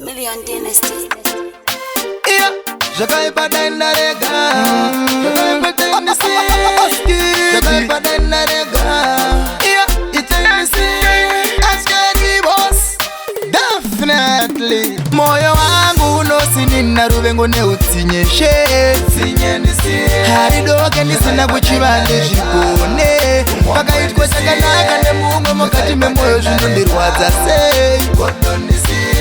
Million Dynasty. Yeah, j'accueille pas d'Enarega. J'accueille pas Dynasty. J'accueille pas d'Enarega. Yeah, it's Dynasty. Askeri boss. Definitely. Moyo wangu unosini naruvengo neutinyeshe. Haridoke nisina kuchivande zvikone. Pakaitwa chakanaka nemumwe mukati memoyo zvinondirwadza sei.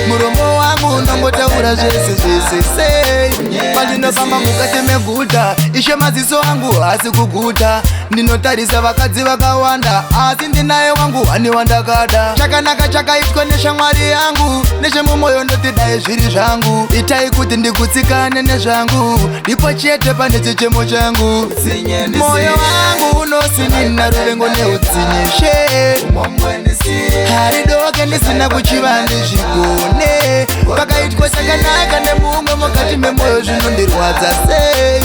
Muromo wangu unongotaura zvese pandinofamba mukati meguta ishe maziso angu hasi kuguta ndinotarisa vakadzi vakawanda asi ndinaye wangu hani wandakada chakanaka chakaitwa neshamwari yangu nechemumwoyo ndotidai zviri zvangu itai kuti ndikutsikane nezvangu ndipo chete pane chichemo changu moyo wangu unosinina ruvengo neutsinyeshe haridoke ndisina kuchiva ndizvigone pakaitwa chakanaka nemumwe mukati memoyo zvinondirwadza sei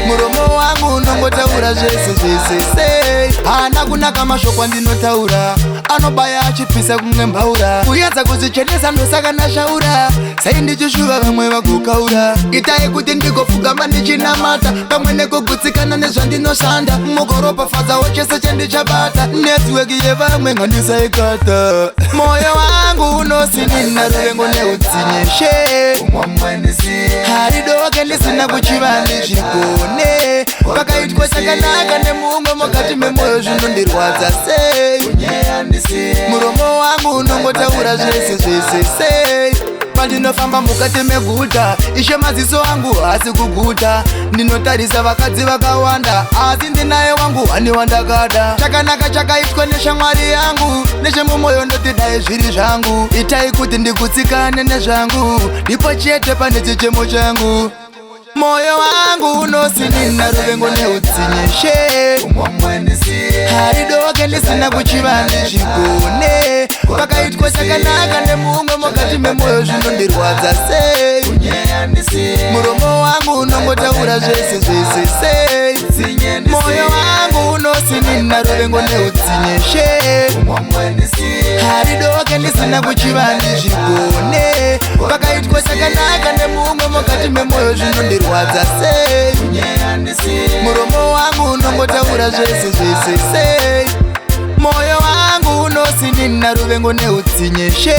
muromo wangu unongotaura zvese hana kunaka mashoko andinotaura anobaya achipisa kumwe mbaura kuedza kuzvichenesa ndosaka ndashaura sai ndichishuva vamwe vagokaura itai kuti ndigopfugama ndichinamata pamwe nekugutsikana nezvandinoshanda mugoropafadzawo chese chandichabata netiweki yevamwe ngandisaikata moyo wangu unosinina ruvengo neutsinyeshe haridoke ndisina kuchiva ndizvigone pakaitwa chakanaka nemumwe mukati memoyo zvinondirwadza sei muromo wangu unongotaura zvese pandinofamba mukati meguta ishe maziso angu hasi kuguta ndinotarisa vakadzi vakawanda asi ndinaye wangu hani wandakada chakanaka chakaitwa neshamwari yangu nechemumwoyo ndotidai zviri zvangu itai kuti ndikutsikane nezvangu ndipo chete pane chichemo changu moyo wangu unosinina ruvengo neutsinyeshe haridoke ndisina kuchiva ndizvigone pakaitwa chakanaka nemumwe mukati memoyo zvinondirwadza sei muromo wangu unongotaura zvese moyo wangu unosinina ruvengo neutsinyeshe haridoke ndisina kuchiva ndizvigone pakaitwa chakanaka nemumwe mukati memoyo zvinondirwadza sei muromo wangu unongotaura zvese moyo wangu unosinina ruvengo neutsinyeshe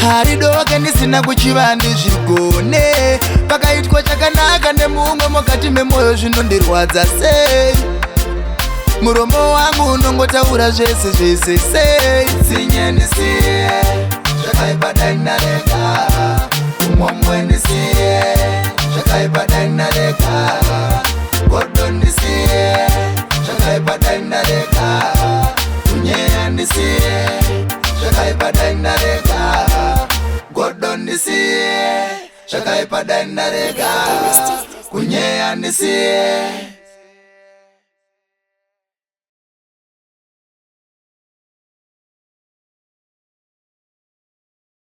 haridoke ndisina kuchiva ndizvigone pakaitwa chakanaka nemumwe mukati memoyo zvinondirwadza sei muromo wangu unongotaura zvese Million Dynasty.